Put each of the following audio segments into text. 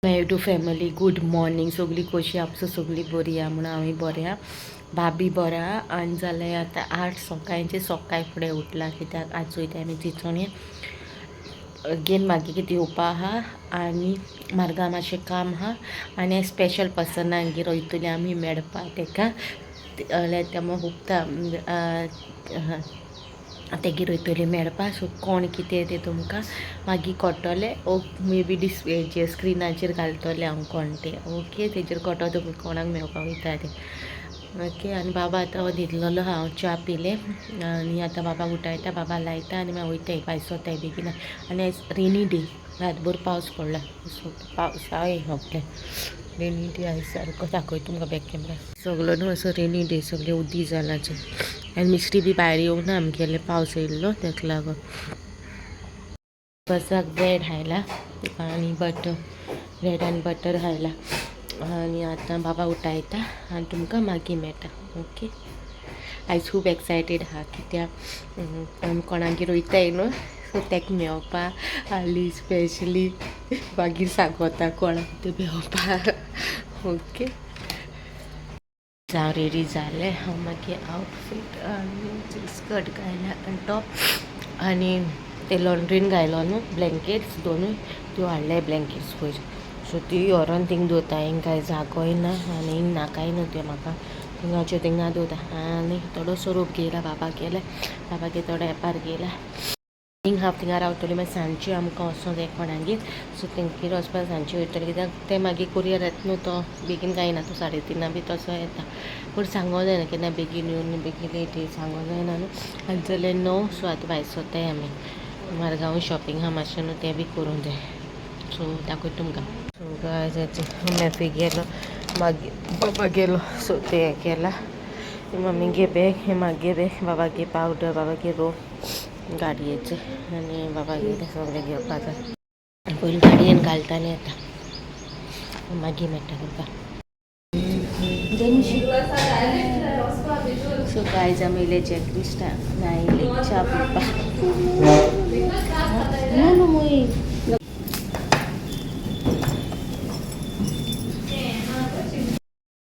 My to family good morning. सगळी कशी आपसो सगळी बरी आहा म्हणून हांवूय बरें आहा, भाभी बरें आहा. आनी जालें आतां 8 सकाळचे सकाळी फुडें उठला कित्याक आज चोयता आमी चिचोणे अगेन मागीर कितें येवपा आहा आनी मार्गा मातशें काम आहा आनी स्पेशल पर्सनांगेर वयतलीं आमी मेळपा तेका तेमो हुपता तेगेर वयतलीं मेळपा. सो कोण कितें तें तुमकां मागीर कळटलें. मे बी हेजेर स्क्रिनाचेर घालतलें हांव कोण तें. ओके, तेजेर कळटो तुमी कोणाक मेळपाक वयता तें. ओके. आनी बाबा आतां न्हिदलेलो हांव च्या पिलें आनी आतां बाबा उठयता, बाबा लायता आनी मागीर वयताय भायर सोताय बेगीन. आनी आयज रेनी डे, रातभर पावस पडला. सो पावस हय ओके रेनी डे आयज सारको दाखय तुमकां बॅक कॅमेरा. सगळो न्हू असो रेनी डे, सगळें उदी जालांचें. आनी मिस्त्री बी भायर येवंक ना आमगेले, पावस येयल्लो तेका लागून. बसाक ब्रेड हायला आनी बटर, ब्रेड आनी बटर हायला आनी आतां बाबा उठयता आनी तुमकां मागीर मेळटा. ओके. आयज खूब एक्सायटेड आहा कित्याक आमी कोणागेर वयताय न्हू, सो तेका मेळपा हाली स्पेशली मागीर सांगोता कोणाक तें मेळपा. ओके. हांव रेडी जालें. हांव मागीर आवटफीट आनी स्कर्ट घायला आनी टॉप आनी ते लॉन्ड्रीन घायलो न्हू ब्लँकेट्स दोनूय, त्यो हाडले ब्लँकेट्स पयर. सो ती व्हरोन थिंग दवरता. हिंग कांय जागोय ना आनी हिंग नाकाय न्हू त्यो म्हाका, थिंगाच्यो थिंगा दवरता. आनी थोडोसो रोप घेयला बाबा गेले, बाबागे थोडो एपार घेयला. हिंग हांव थिंगा रावतलीं मागीर सांजची आमकां वचोंक जाय कोणागेर. सो तेंगेर वचपाक सांजची वयतलीं कित्याक ते मागीर कुरियर येता न्हू, तो बेगीन काय ना, तो 3:30 बी तसो येता. पूण सांगो जायना केन्ना बेगीन येवन बेगीन लेट येयी सांगो जायना न्हू. आनी जाल्यार 9. सो आतां भायर सोताय आमी मारगांव शॉपिंग आहा मातशें न्हू, तें बी करूंक जाय. सो दाखय तुमकां. सो गायज मॅफी गेलो, मागीर बाबा गेलो. सो ते हें केला, मम्मीगे बॅग, हें मागे बॅग, बाबागे पावडर, बाबागे रोप गाडयेचे आनी बाबागे तें सगळें घेवपा जाय. पयलीं गाडयेन घालता आनी येता, मागीर मेळटा तुमकां. सो गायज आमी येयले जॅक्रिस्तान आयले च्या पिवपा.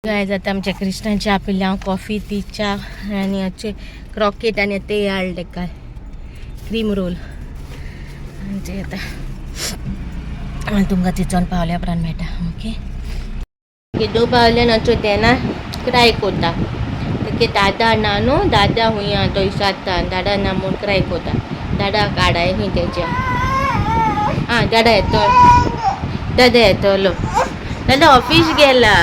गायज आतां आमच्या क्रिस्टान च्या पिल्ली. हांव कॉफी, ती च्या आनी हाचे क्रॉकेट आनी ते हाडले काय क्रीम रोल आनी ते आतां तुमकां चिचोन पावल्या उपरांत मेळटा. ओके. केदो पावले नाचो तेन्ना क्राय कोता. तेगे दादा ना न्हू, दादा हूंय आहा तो इसादता, दादा ना म्हूण क्राय कोता. दादा काडाय खंय तेज्या. आं दादा येतलो. दादा ऑफिस गेला.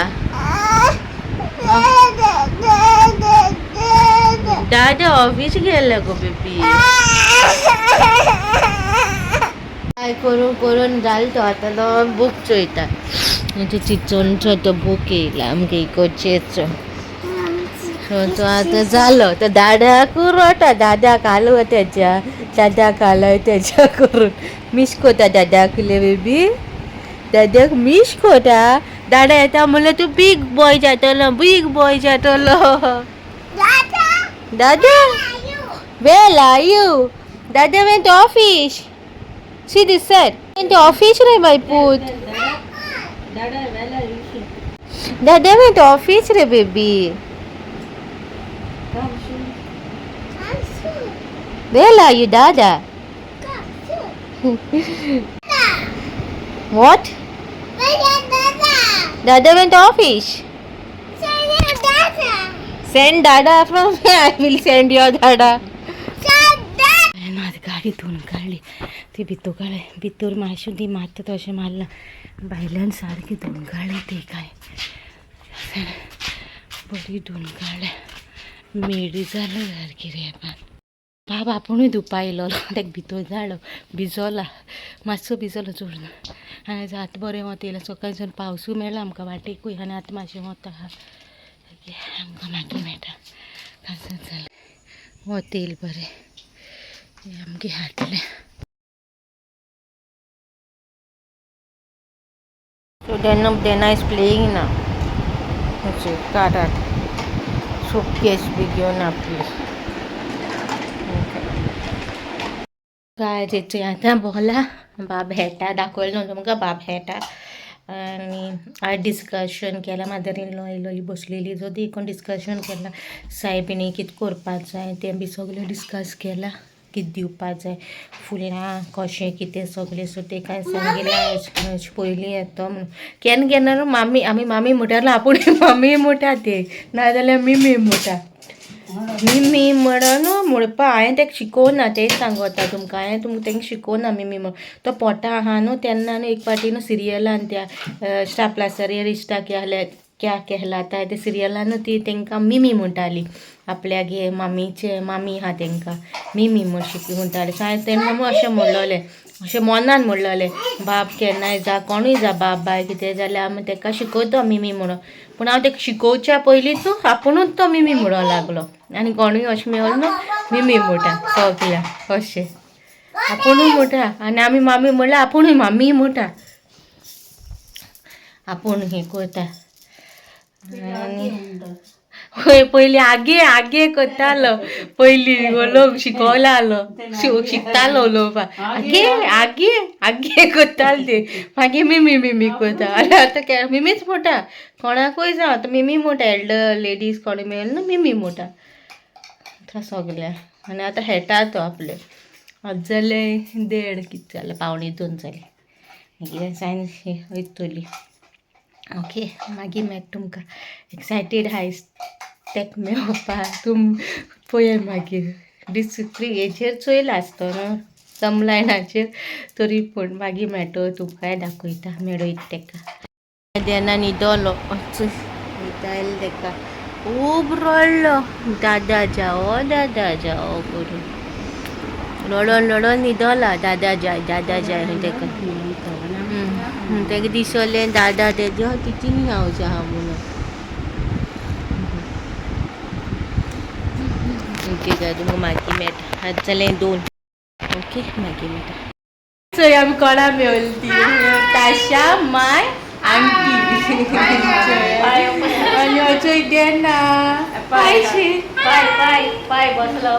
दादा ऑफिस गेला गो बेबी. काय करून करून जाल तो आतां बूक चोयता. म्हणजे चिचोनचो तो बूक येयला आमगे इकोचेचो. सो तो आतां जालो. तो दाद्याक रोटा, दाद्याक हालव तेज्या, दाद्याक हालय तेज्या करून. मिस कोता दाद्याक बेबी, दाद्याक मिस कोता. दादा येता म्हणल्यार तूं बीग बॉय जातलो, बीग बॉय जातलो. दादा where are you? Dada went office. See this side. Went office re my put. Dada went office re baby. Where are you, Dada? What? Dada went office. Send Dada from here. I will send your Dada. गाडी धुवन काडली. ती भितर मातशें ती मारता तशें मारला, भायल्यान सारकी धुवन काडली. ती काय बरी धुवन काडल्या, मेडी जालो सारकी रेपान. बाब आपुणूय धुवपा येयलो, तेका भितर धाडलो, भिजोला मातसो भिजोलो चड ना. आनी आयज आतां बरें वत येयलां. सकाळच्यान पावसूय मेळ्ळा आमकां वाटेकूय आनी आतां मातशें वत आहा. आमकां मागीर मेळटा. कांसार जालें वत येयलें बरें. आमगे हाडलें. So Dana is playing now. काढात सुटकेस बी घेवन आपली. काय तेचे आतां बोला बाब हेटा दाखयलो न्हू तुमकां. बाब हेटा आणि आज डिस्कशन केला मदर इन लॉ येयलोली बसलेली जो देखून डिस्कशन केला साहेबीनी कितें करपा जाय तें बी सगळें डिस्कस केला कितें दिवपा जाय फुलां कशें कितें सगळें सो ते काय सांगितलें पयलीं येतो म्हणून केन्ना केन्ना मामी आमी मामी म्हणटालो आपूण मामी म्हणटा ते नाजाल्यार मिमी म्हणटा मिमी म्हणून म्हणपा हांवें ताका शिकोवना तेंच सांगता तुमकां हांवें तांकां शिकोवना मिमी म्हण तो पोटा आहा न्हू तेन्ना न्हू एक फावटी न्हू सिरियलान त्या स्टार प्लसार ये रिश्ता क्या कहलाता ते सिरियलान ती तांकां मिमी म्हणटाली आपल्याक हे मामीचे मामी आहा तांकां मिमी म्हण म्हणटाले सो हांवें तेन्ना अशें म्हणलोलें अशें मनान म्हणलोलें बाब केन्नाय जा कोणूय जा बाब बाय कितें जाल्यार आमी ताका शिकयता मिमी म्हणून पूण हांव ताका शिकोवच्या पयलींच आपुणूच तो मिमी म्हणूंक लागलो आनी कोणूय अशें मेळोन न्हू मिमी म्हणटा सगल्याक अशें आपुणूय म्हणटा आनी आमी मामी म्हणल्यार आपुणूय मामी म्हणटा आपूण हें करता आनी हय पयलीं आगे आगे करतालो पयलीं उलोवंक शिकोवलालो शिकतालो उलोवपाक आगे आगे आगे करतालो ते मागीर मिमी मिमी करता आनी आतां मिमीच म्हणटा कोणाकूय जावं आतां मिमी म्हणटा एल्डर लेडीज कोणी मेळ्ळे न्हू मिमी म्हणटा आतां सगल्या आनी आतां हेटा तो आपले आज जाले 1:30 कितें जालें 1:45 जालें मागीर सायन्स वयतली ओके मागीर मेळटा तुमकां एक्सायटेड हायस तेक मेळोवपाक तुम पळय मागीर हेचेर चोयला आसतो न्हू समलायनाचेर तरी पूण मागीर मेळटो तुमकांय दाखयता मेळयता तेका तेन्ना न्हिदलो न्हिदायले तेका खूब रडलो दादा जाओ करून रडोन रडोन न्हिदला दादा जाय तेका तेका दिसलें दादा तेजो तिची हांव आहा म्हणून ओके काय तुमकां मागीर मेळटा आज जालें 2 ओके मागीर मेळटा चोय आमी कोणा मेळ्ळी ती ताशा माय आंटी आनी अचोय देना पायशी पाय बसलो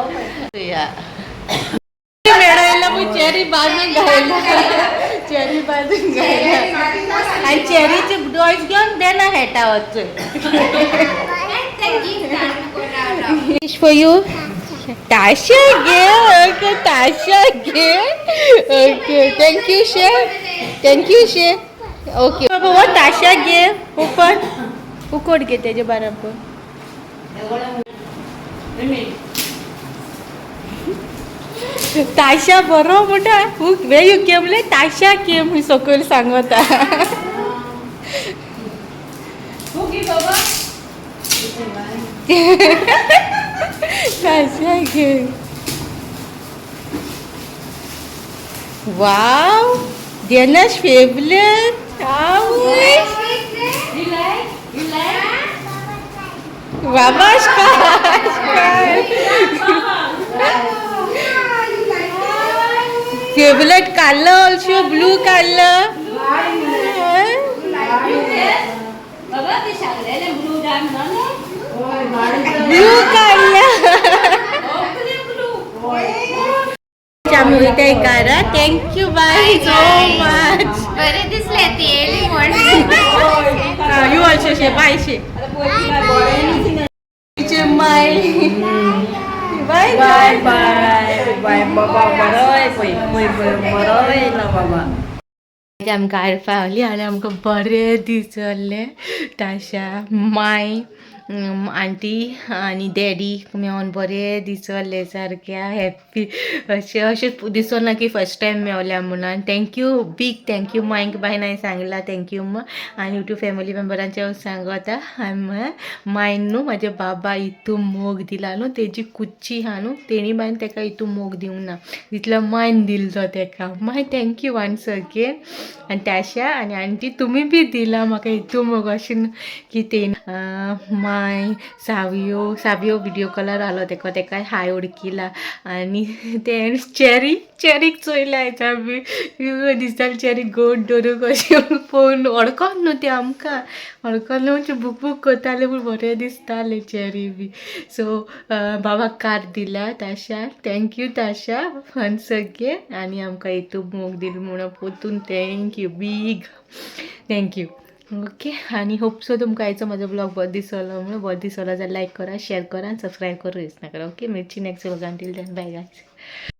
मेळयला पळय चेरी बाजून घायला आनी चेरीचे डॉल्स घेवन देना हेटा वचून Fish for you. Tasha again. Okay, Tasha again. Okay, thank you, chef. Thank you, chef. Okay. Baba, what Tasha again? Open. Who could get it? Barabar. Tasha baro मोठा. Where you came? Like Tasha came. He सकल सांगता. Okay, Baba. Tasha again. Wow, Diana's favorite. How is? You like? Baba's favorite color also blue color. Baba, this is blue diamond. Blue color. Jamu itai kara. Thank you bye so much. Bari disle teli one. You also say bye say. Bye. Bye bye bye baba बरोय बरोय ना बाबा आमकां हाडपावली आनी आमकां बरें दिसलें ताशा माय aunty आनी daddy मेळोन बरें दिसलें सारकें हॅप्पी अशें दिसना की फर्स्ट टायम मेवल्या म्हणून थँक्यू बीग थँक्यू मायक बायन हांवें सांगला थँक्यू आनी यूट्यूब फॅमिली मेंबरांचे सांगता मायन न्हू म्हाजे बाबा हितू मोग दिला न्हू तेजी कुच्ची आहा न्हू तेणी बायन ताका हितू मोग दिवंक ना तितलो मायन दिलो ताका माय थँक्यू वन्स अगेन आनी ताशा आनी आंटी तुमी बी दिला म्हाका हितू मोग अशें की ते माय सावियो व्हिडिओ कॉलर आलो तेका हाय उडकिला आनी ते चेरीक चोयला हेच्या बी दिसताली चेरी गोड धरूंक अशें पळोवन अडकोन न्हू ते आमकां अडकोन म्हणजे बूक करताले पूण बरें दिसतालें चेरी बी सो बाबाक कार्ड दिला ताशा थँक्यू ताशा वन्स अगेन आनी आमकां हितू मोग दिली म्हणून पोतून थँक्यू बीग थँक्यू. ओके आणि होप सो तुमकां आयचो म्हजो ब्लॉग बरो दिसलो म्हणून बरो दिसलो जाल्यार लायक करा शेअर करा आणि सबस्क्राईब करू विसरू नका. ओके मिरची next vlog until then bye guys.